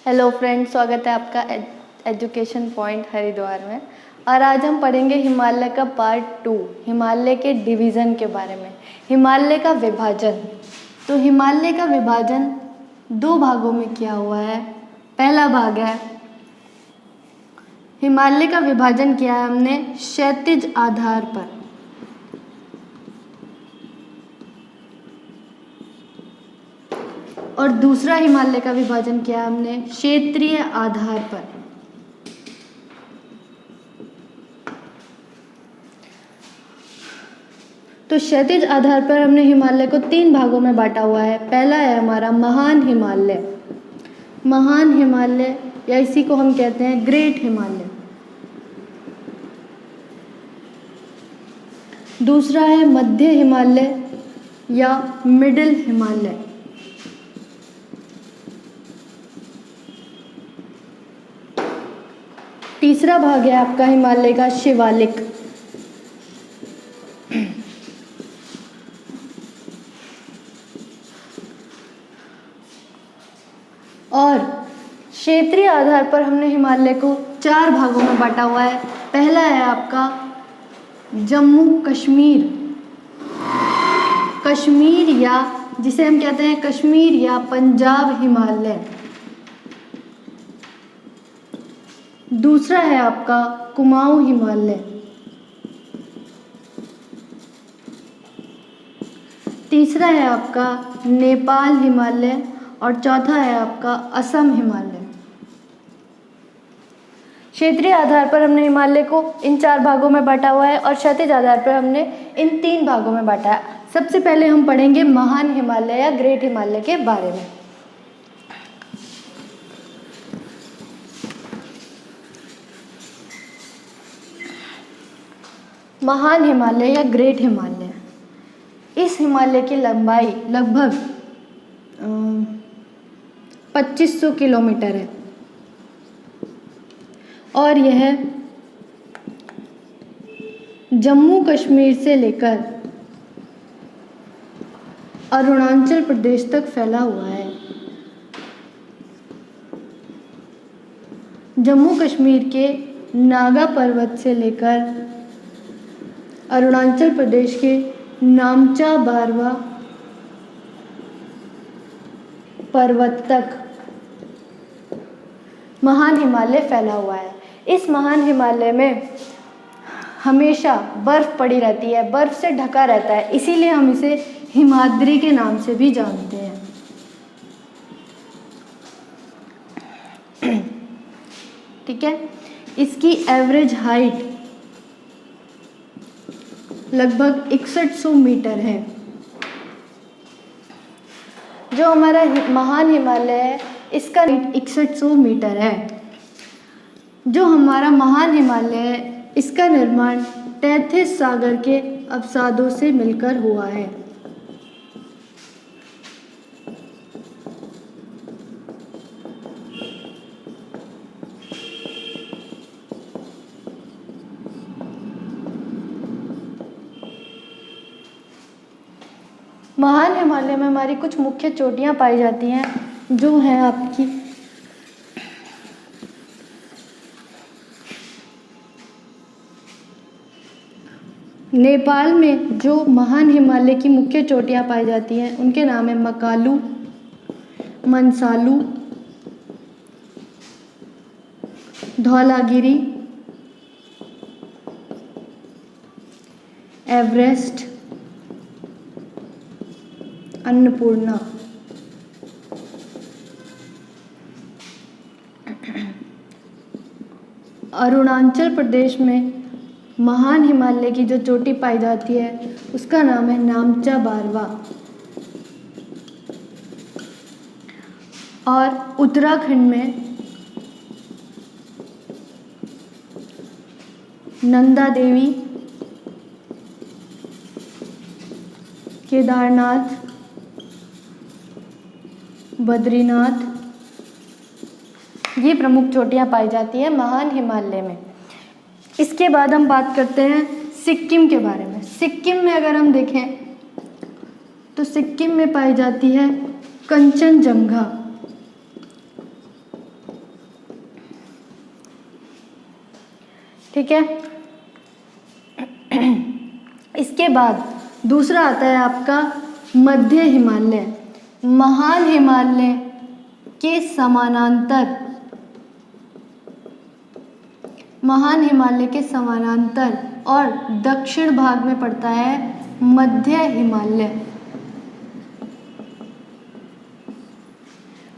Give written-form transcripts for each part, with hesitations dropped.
Hello friends, स्वागत है आपका एजुकेशन पॉइंट हरिद्वार में। और आज हम पढ़ेंगे हिमालय का पार्ट 2, हिमालय के डिवीज़न के बारे में। हिमालय का विभाजन। तो हिमालय का विभाजन दो भागों में किया हुआ है। पहला भाग है, हिमालय का विभाजन किया है हमने क्षैतिज आधार पर। और दूसरा हिमालय का विभाजन किया हमने क्षेत्रीय आधार पर। तो क्षैतिज आधार पर हमने हिमालय को 3 भागों में बांटा हुआ है। पहला है हमारा महान हिमालय, महान हिमालय या इसी को हम कहते हैं ग्रेट हिमालय। दूसरा है मध्य हिमालय या मिडिल हिमालय। तीसरा भाग है आपका हिमालय का शिवालिक। और क्षेत्रीय आधार पर हमने हिमालय को 4 भागों में बांटा हुआ है। पहला है आपका जम्मू कश्मीर, कश्मीर या जिसे हम कहते हैं कश्मीर या पंजाब हिमालय। दूसरा है आपका कुमाऊं हिमालय। तीसरा है आपका नेपाल हिमालय और चौथा है आपका असम हिमालय। क्षेत्रीय आधार पर हमने हिमालय को इन 4 भागों में बांटा हुआ है और क्षैतिज आधार पर हमने इन 3 भागों में बांटा है। सबसे पहले हम पढ़ेंगे महान हिमालय या ग्रेट हिमालय के बारे में। महान हिमालय या ग्रेट हिमालय, इस हिमालय की लंबाई लगभग 2500 किलोमीटर है और यह जम्मू कश्मीर से लेकर अरुणाचल प्रदेश तक फैला हुआ है। जम्मू कश्मीर के नागा पर्वत से लेकर अरुणाचल प्रदेश के नामचा बारवा पर्वत तक महान हिमालय फैला हुआ है। इस महान हिमालय में हमेशा बर्फ पड़ी रहती है, बर्फ से ढका रहता है, इसीलिए हम इसे हिमाद्री के नाम से भी जानते हैं। ठीक है, इसकी एवरेज हाइट लगभग 6100 मीटर है। जो हमारा महान हिमालय है इसका 6100 मीटर है। जो हमारा महान हिमालय है इसका निर्माण तैथिस सागर के अवसादों से मिलकर हुआ है। महान हिमालय में हमारी कुछ मुख्य चोटियां पाई जाती हैं, जो हैं आपकी नेपाल में जो महान हिमालय की मुख्य चोटियां पाई जाती हैं उनके नाम है मकालू, मंसालू, धौलागिरी, एवरेस्ट, अन्नपूर्णा। अरुणाचल प्रदेश में महान हिमालय की जो चोटी पाई जाती है उसका नाम है नामचा बारवा। और उत्तराखंड में नंदा देवी, केदारनाथ, बद्रीनाथ, ये प्रमुख चोटियां पाई जाती हैं महान हिमालय में। इसके बाद हम बात करते हैं सिक्किम के बारे में। सिक्किम में अगर हम देखें तो सिक्किम में पाई जाती है कंचनजंगा। ठीक है। इसके बाद दूसरा आता है आपका मध्य हिमालय। महान हिमालय के समानांतर, महान हिमालय के समानांतर और दक्षिण भाग में पड़ता है मध्य हिमालय।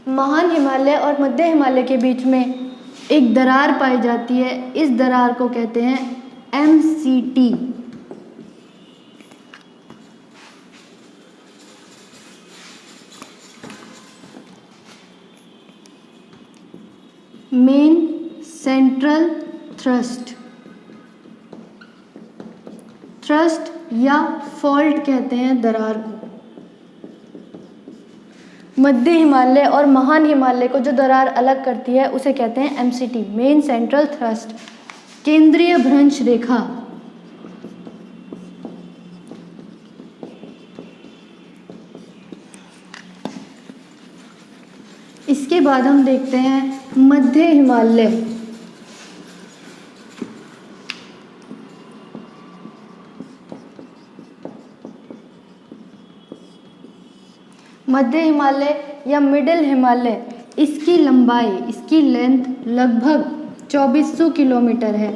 महान हिमालय और मध्य हिमालय के बीच में एक दरार पाई जाती है, इस दरार को कहते हैं MCT। Main central thrust, thrust या फॉल्ट कहते हैं दरार को। मध्य हिमालय और महान हिमालय को जो दरार अलग करती है उसे कहते हैं MCT, मेन सेंट्रल थ्रस्ट, केंद्रीय भ्रंश रेखा। इसके बाद हम देखते हैं मध्य हिमालय। मध्य हिमालय या मिडिल हिमालय, इसकी लंबाई, इसकी लेंथ लगभग 2400 किलोमीटर है।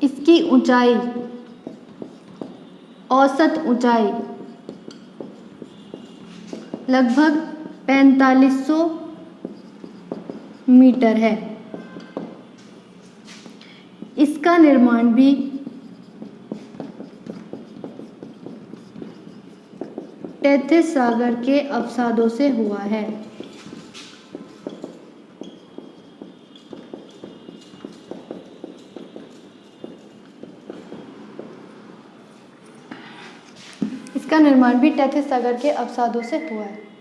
इसकी ऊंचाई, औसत ऊंचाई लगभग 4500 मीटर है। इसका निर्माण भी टेथिस सागर के अवसादों से हुआ है। इसका निर्माण भी टेथिस सागर के अवसादों से हुआ है।